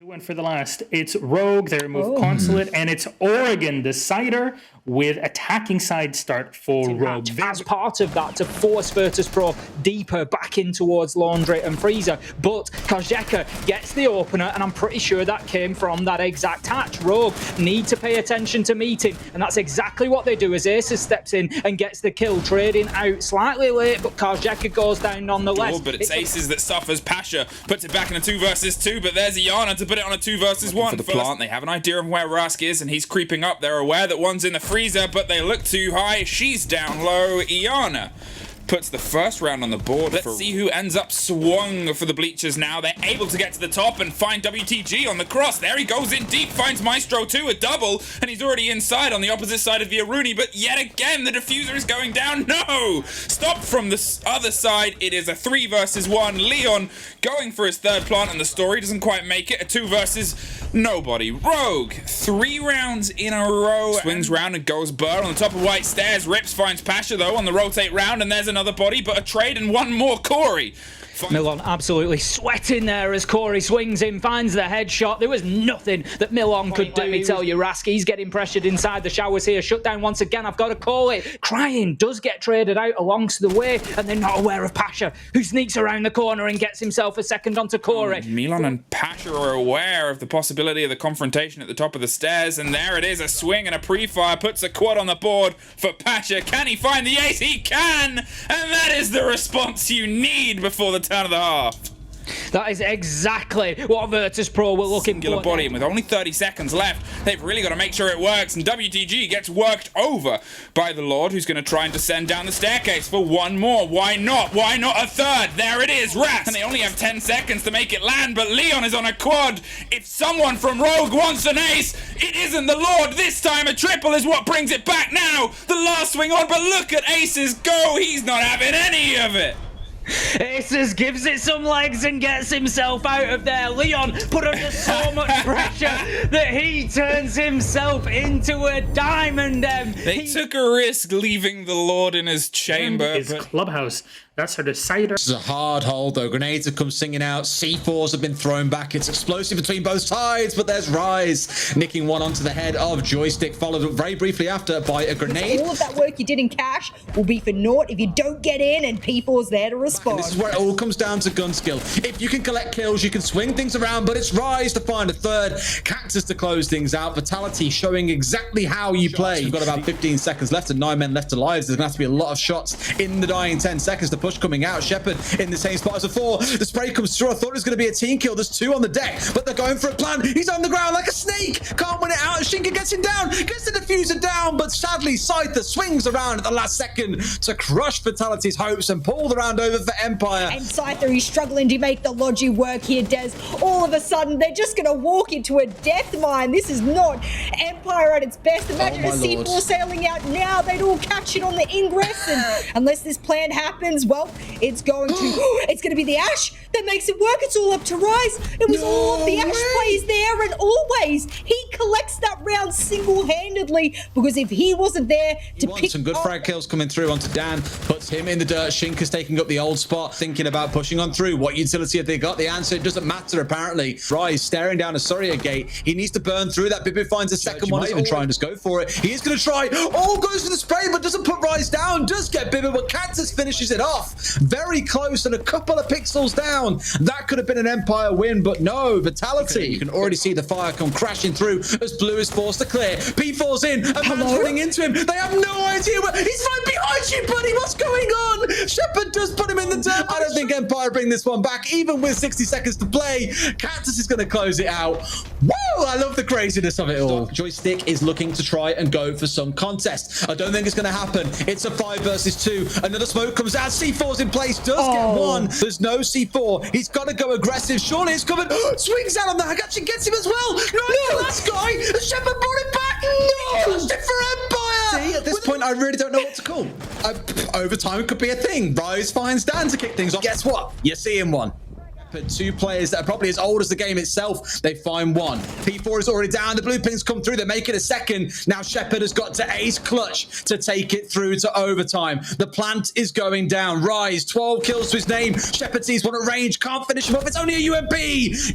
One for the last. It's Rogue, they remove Consulate, and it's Oregon Decider with attacking side start for Rogue. As part of that, to force Virtus.Pro deeper back in towards Laundry and Freezer. But SiegeGG gets the opener, and I'm pretty sure that came from that exact hatch. Rogue need to pay attention to meeting, and that's exactly what they do as Aces steps in and gets the kill, trading out slightly late, but SiegeGG goes down nonetheless. But it's Aces that suffers. Pasha puts it back in a 2 versus 2, but there's Iana to put it on a 2 versus 1. For the plant, they have an idea of where Rask is, and he's creeping up. They're aware that one's in the freezer, but they look too high. She's down low. Iana puts the first round on the board. Let's see who ends up swung for the bleachers now. They're able to get to the top and find WTG on the cross. There he goes in deep, finds Maestro too, a double, and he's already inside on the opposite side of the Aruni, but yet again, the diffuser is going down. No! Stopped from the other side. It is a 3 versus 1. Leon going for his third plant, and the story doesn't quite make it. A 2 versus nobody. Rogue, 3 rounds in a row. Swings round and goes Burr on the top of White Stairs. Rips, finds Pasha though on the rotate round, and there's another body, but a trade and one more. Corey. Milon absolutely sweating there as Corey swings in, finds the headshot. There was nothing that Milon could do. Let me tell you, Rask, he's getting pressured inside the showers here. Shut down once again, I've got to call it. Crying does get traded out along the way, and they're not aware of Pasha, who sneaks around the corner and gets himself a second onto Corey. Milon and Pasha are aware of the possibility of the confrontation at the top of the stairs, and there it is, a swing and a pre-fire puts a quad on the board for Pasha. Can he find the ace? He can! And that is the response you need before the turn of the half. That is exactly what Virtus.Pro were looking for. Singular body, and with only 30 seconds left, they've really got to make sure it works, and WTG gets worked over by the Lord, who's going to try and descend down the staircase for one more. Why not? Why not a third? There it is, Ras! And they only have 10 seconds to make it land, but Leon is on a quad. If someone from Rogue wants an ace, it isn't the Lord. This time a triple is what brings it back now. The last swing on, but look at Aces go. He's not having any of it. Aces gives it some legs and gets himself out of there. Leon put under so much pressure that he turns himself into a diamond. They took a risk leaving the Lord in his chamber. His clubhouse. That's her decider. This is a hard hold, though. Grenades have come singing out. C4s have been thrown back. It's explosive between both sides, but there's Rise nicking one onto the head of Joystick, followed up very briefly after by a grenade. All of that work you did in cash will be for naught if you don't get in, and P4's there to respond. And this is where it all comes down to gun skill. If you can collect kills, you can swing things around, but it's Rise to find a third. Cactus to close things out. Vitality showing exactly how you play. We've got about 15 seconds left and 9 men left alive. There's going to have to be a lot of shots in the dying 10 seconds to push coming out. ShepparD in the same spot as before. The spray comes through. I thought it was going to be a team kill. There's 2 on the deck, but they're going for a plan. He's on the ground like a snake. Can't win it out. Shinka gets him down. Gets the diffuser down, but sadly Scyther swings around at the last second to crush Vitality's hopes and pull the round over for Empire. And Scyther is struggling to make the logic work here, Des. All of a sudden, they're just going to walk into a death mine. This is not Empire at its best. Imagine a C4 sailing out now. They'd all catch it on the ingress, and unless this plan happens, well, it's going to be the Ash that makes it work. It's all up to Rise. It was all of the Ash plays there, and always he collects that round single-handedly, because if he wasn't there to pick some good frag kills coming through onto Dan, puts him in the dirt. Shinka's taking up the old spot, thinking about pushing on through. What utility have they got? The answer, it doesn't matter apparently. Rise staring down a Surya gate. He needs to burn through that. Bibu finds a second one. Might even try and just go for it. He is going to try. Oh, goes for the spray, but doesn't put Rise down. Does get Bibu, but Cactus finishes it off. Very close and a couple of pixels down. That could have been an Empire win, but no, Vitality. You can already see the fire come crashing through as Blue is forced to clear. P4's in, a man's running into him. They have no idea where he's right behind you, buddy. What's going on? ShepparD does put him in the dirt. I don't think Empire bring this one back, even with 60 seconds to play. Cactus is going to close it out. Woo! I love the craziness of it all. Joystick is looking to try and go for some contest. I don't think it's going to happen. It's a 5 versus 2. Another smoke comes out. C4's in place. Does get one. There's no C4. He's got to go aggressive. Surely it's covered. Swings out on the hack. Actually gets him as well. No, last guy. ShepparD brought it back. No, lost it for Empire. See, at this point, I really don't know what to call. Overtime could be a thing. Rise finds Dan to kick things off. Guess what? You're seeing one. ShepparD, two players that are probably as old as the game itself. They find one. P4 is already down. The blue pins come through. They make it a second. Now ShepparD has got to ace clutch to take it through to overtime. The plant is going down. Rise, 12 kills to his name. ShepparD sees one at range. Can't finish him off. It's only a UMP.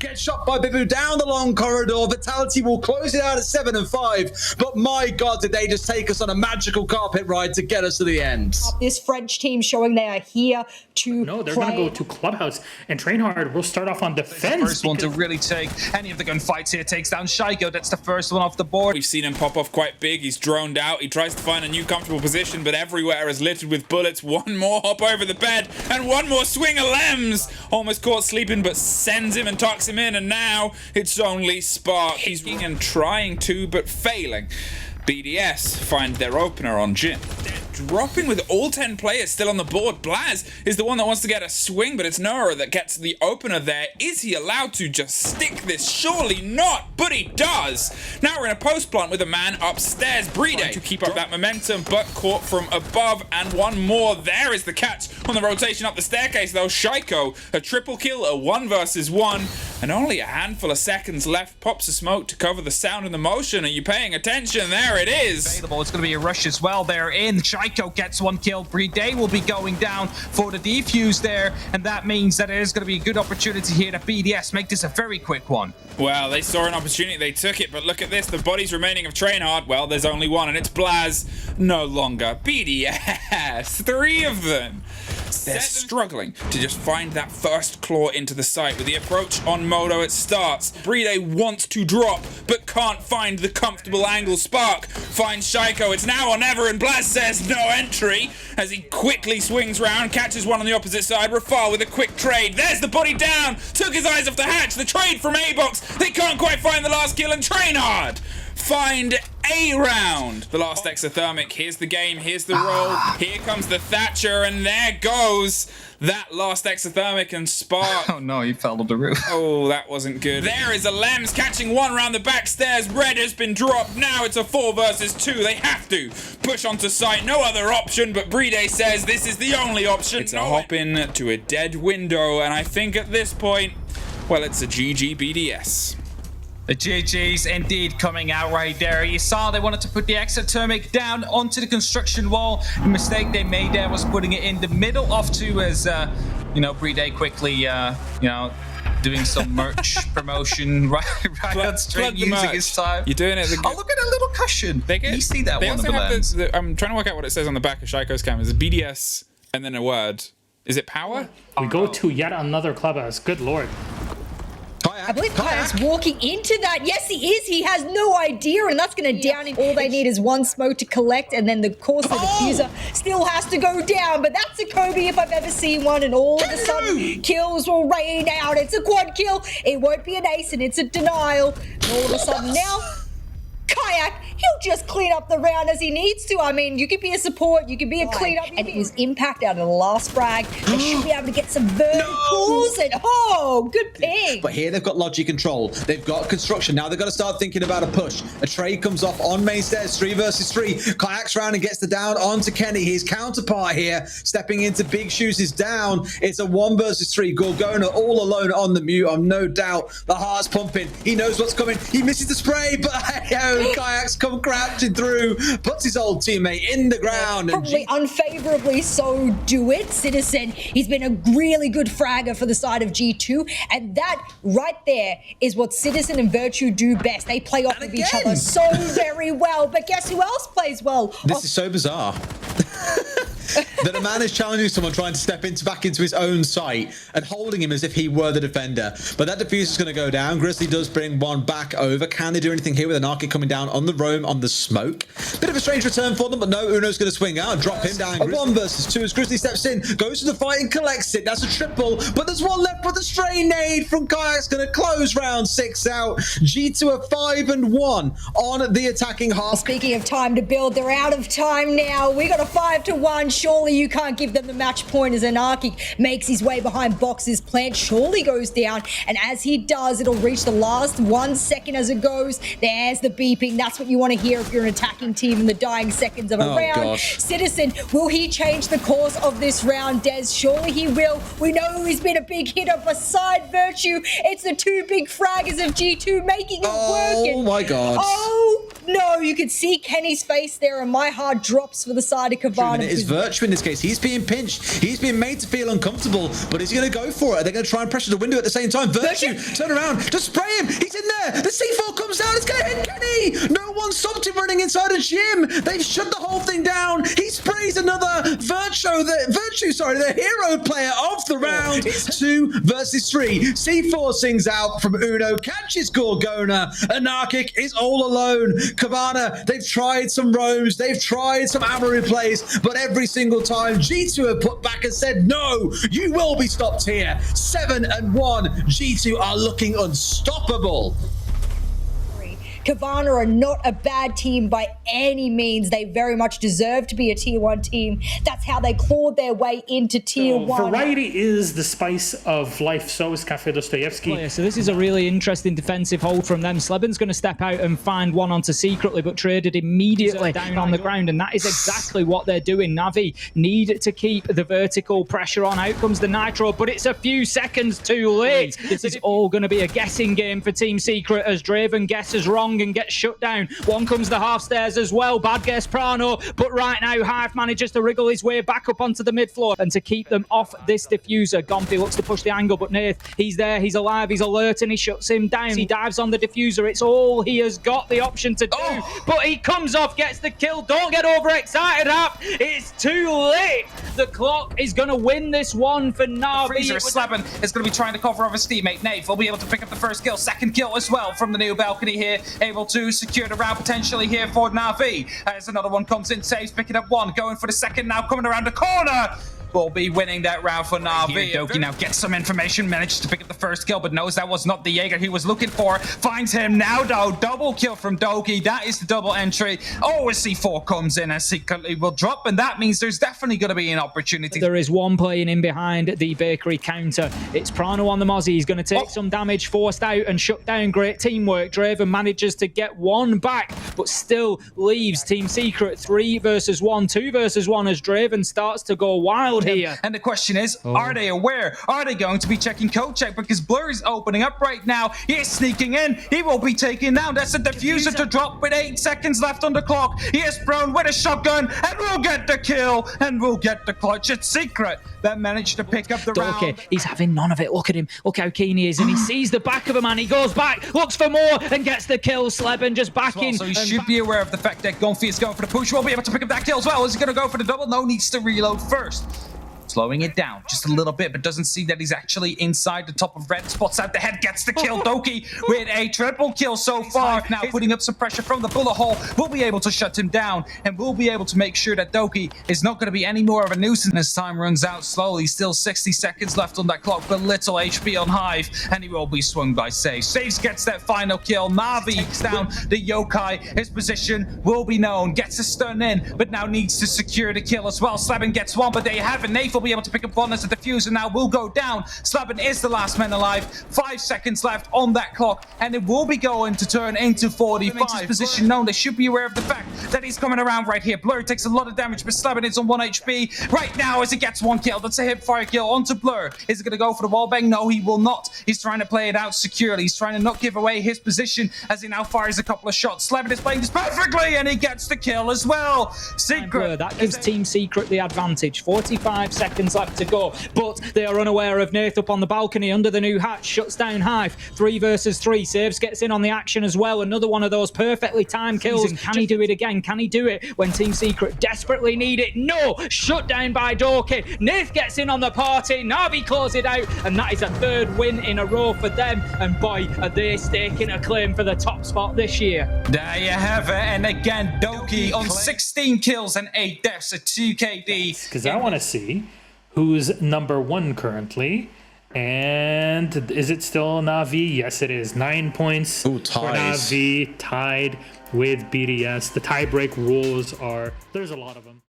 Gets shot by Bibu down the long corridor. Vitality will close it out at 7 and 5. But my God, did they just take us on a magical carpet ride to get us to the end. This French team showing they are here to No, they're going to go to Clubhouse, and TrainHard will start off on defense. First one to really take any of the gunfights here. Takes down Shaiiko. That's the first one off the board. We've seen him pop off quite big. He's droned out. He tries to find a new comfortable position, but everywhere is littered with bullets. One more hop over the bed, and one more swing of Lems. Almost caught sleeping, but sends him and tucks him in, and now it's only Spark. He's and trying to, but failing. BDS find their opener on Jin. They're dropping with all 10 players still on the board. Blaz is the one that wants to get a swing, but it's Noah that gets the opener there. Is he allowed to just stick this? Surely not, but he does. Now we're in a post plant with a man upstairs. Brede to keep up that momentum, but caught from above, and one more. There is the catch on the rotation up the staircase, though. Shaiiko, a triple kill, a 1 versus 1, and only a handful of seconds left. Pops a smoke to cover the sound and the motion. Are you paying attention? There it is. Available. It's going to be a rush as well. They're in. Shaiiko gets 1 kill. Brede will be going down for the defuse there, and that means that it is going to be a good opportunity here to BDS make this a very quick one. Well, they saw an opportunity, they took it, but look at this, the bodies remaining of TrainHard. Well, there's only one, and it's Blaz no longer. BDS, 3 of them. They're struggling to just find that first claw into the site. With the approach on Moto, it starts. Brede wants to drop, but can't find the comfortable angle. Spark finds Shaiiko. It's now or never, and Blaz says no entry as he quickly swings round, catches one on the opposite side. Rafal with a quick trade. There's the body down. Took his eyes off the hatch. The trade from A-Box. They can't quite find the last kill, and TrainHard find a round. The last exothermic. Here's the game. Here's the roll. Here comes the Thatcher, and there goes that last exothermic, and Spark. Oh no, he fell to the roof. Oh, that wasn't good. There is a Lems catching one around the back stairs. Red has been dropped. Now it's a 4 versus 2. They have to push onto site. No other option, but Brede says this is the only option. It's a hop in to a dead window, and I think at this point, well, it's a GG BDS. The GG's indeed coming out right there. You saw they wanted to put the exothermic down onto the construction wall. The mistake they made there was putting it in the middle of 2 as, Brede quickly, doing some merch promotion right on stream using his time. You're doing it. Oh, look at that little cushion. You see that one of the lens. I'm trying to work out what it says on the back of Shaiko's camera. It's BDS and then a word. Is it power? We go to yet another Clubhouse. Good Lord. I believe Kayak's walking into that. Yes, he is. He has no idea, and that's going to down him. All they need is 1 smoke to collect, and then the course the diffuser still has to go down. But that's a Kobe if I've ever seen one, and all of a sudden kills will rain out. It's a quad kill. It won't be an ace, and it's a denial. And all of a sudden now, Kayak, he'll just clean up the round as he needs to. I mean, you could be a support, you could be a cleanup, and it was impact out of the last frag. They should be able to get some verticals, and good ping. But here they've got logic control. They've got construction. Now they've got to start thinking about a push. A trade comes off on main stairs, 3 versus 3. Kayak's round and gets the down onto Kenny. His counterpart here, stepping into big shoes, is down. It's a 1 versus 3. Gorgona all alone on the mute. I'm no doubt the heart's pumping. He knows what's coming. He misses the spray, but Kayak's come crouching through, puts his old teammate in the ground. Probably unfavorably so do it. Citizen, he's been a really good fragger for the side of G2, and that right there is what Citizen and Virtue do best. They play off of each other so very well, but guess who else plays well? This is so bizarre. That a man is challenging someone trying to step back into his own site and holding him as if he were the defender. But that diffuser is going to go down. Grizzly does bring one back over. Can they do anything here with an Arcade coming down on the roam on the smoke? Bit of a strange return for them, but no, Uno's going to swing out and drop him down. A 1 versus 2 as Grizzly steps in, goes to the fight and collects it. That's a triple, but there's one left with a stray nade from Kayak's going to close round 6 out. G2 are 5 and 1 on the attacking half. Speaking of time to build, they're out of time now. We got a 5 to 1. surely you can't give them the match point as Anarchic makes his way behind boxes. Plant surely goes down, and as he does, it'll reach the last 1 second as it goes. There's the beeping. That's what you want to hear if you're an attacking team in the dying seconds of a round. Gosh. Citizen, will he change the course of this round, Des? Surely he will. We know he's been a big hitter beside Virtue. It's the two big fraggers of G2 making it work. Oh my god. Oh no, you could see Kenny's face there, and my heart drops for the side of Cowana. It is Virtue in this case. He's being pinched. He's being made to feel uncomfortable, but is he going to go for it? Are they going to try and pressure the window at the same time? Virtue, turn around, just spray him. He's in there. The C4 comes down. It's going to hit Kenny. No one stopped him running inside a gym. They've shut the whole thing down. He sprays another Virtue, the hero player of the round. It's 2 versus 3. C4 sings out from Uno, catches Gorgona. Anarchic is all alone. Cowana, they've tried some roams, they've tried some Amaru plays, but every single time G2 have put back and said, no, you will be stopped here. 7-1. G2 are looking unstoppable. Cowana are not a bad team by any means. They very much deserve to be a tier 1 team. That's how they clawed their way into tier 1. Variety is the spice of life. So is Cafe Dostoevsky. Yeah, so this is a really interesting defensive hold from them. Sleben's going to step out and find one onto Secretly, but traded immediately down on the ground, and that is exactly what they're doing. NaVi need to keep the vertical pressure on. Out comes the Nitro, but it's a few seconds too late. This is all going to be a guessing game for Team Secret as Draven guesses wrong and gets shut down. One comes the half stairs as well. Bad guess Prano, but right now Hive manages to wriggle his way back up onto the mid floor and to keep them off this diffuser. Gonfi looks to push the angle, but Nath, he's there, he's alive, he's alert, and he shuts him down. He dives on the diffuser. It's all he has got the option to do, but he comes off, gets the kill. Don't get overexcited, Hap. It's too late. The clock is going to win this one for NaVi. Freezer Sleben is going to be trying to cover off his teammate. Nave will be able to pick up the first kill. Second kill as well from the new balcony here. Able to secure the round potentially here for NaVi. As another one comes in, saves, picking up one. Going for the second now, coming around the corner. Will be winning that round for NaVi. Doki now gets some information, manages to pick up the first kill, but knows that was not the Jaeger he was looking for. Finds him now, though. Double kill from Doki. That is the double entry. Oh, a C4 comes in and Secretly will drop, and that means there's definitely going to be an opportunity. There is one playing in behind the bakery counter. It's Prano on the Mozzie. He's going to take some damage, forced out and shut down. Great teamwork. Draven manages to get one back, but still leaves Team Secret 3 versus 1, 2 versus 1 as Draven starts to go wild here. And the question is, are they aware? Are they going to be checking code check? Because Blur is opening up right now. He is sneaking in. He will be taken down. That's a diffuser to drop with 8 seconds left on the clock. He is prone with a shotgun and will get the kill and will get the clutch. It's Secret that managed to pick up the round. He's having none of it. Look at him. Look how keen he is. And he sees the back of a man. He goes back, looks for more and gets the kill. Sleben just backing. So he should be aware of the fact that Gonfi is going for the push. Will be able to pick up that kill as well. Is he going to go for the double? No, needs to reload first. Slowing it down just a little bit, but doesn't see that he's actually inside the top of red. Spots out the head, gets the kill. Doki with a triple kill so far. Now putting up some pressure from the bullet hole. We'll be able to shut him down, and we'll be able to make sure that Doki is not going to be any more of a nuisance as time runs out slowly. Still 60 seconds left on that clock, but little HP on Hive, and he will be swung by Saves. Saves gets that final kill. NaVi takes down the Yokai. His position will be known. Gets a stun in, but now needs to secure the kill as well. Sleben gets one, but they have it. Nath will be able to pick up one as the diffuser now will go down. Sleben is the last man alive. 5 seconds left on that clock, and it will be going to turn into 45. Makes his position known. They should be aware of the fact that he's coming around right here. Blur takes a lot of damage, but Sleben is on 1 HP right now as he gets one kill. That's a hip fire kill onto Blur. Is he going to go for the wallbang? No, he will not. He's trying to play it out securely. He's trying to not give away his position as he now fires a couple of shots. Sleben is playing this perfectly, and he gets the kill as well. Secret. That gives Team Secret the advantage. 45 seconds left to go, but they are unaware of Nath up on the balcony under the new hatch. Shuts down Hive. 3 versus 3. Saves, gets in on the action as well. Another one of those perfectly timed kills. Can he do it again? Can he do it when Team Secret desperately need it? No! Shut down by Doki. Nath gets in on the party. NaVi closes it out, and that is a 3rd win in a row for them. And boy, are they staking a claim for the top spot this year. There you have it. And again, Doki on 16 kills and 8 deaths at 2 KD. Because I want to see who's number 1 currently. And is it still NaVi? Yes, it is. 9 points for NaVi, tied with BDS. The tiebreak rules are, there's a lot of them.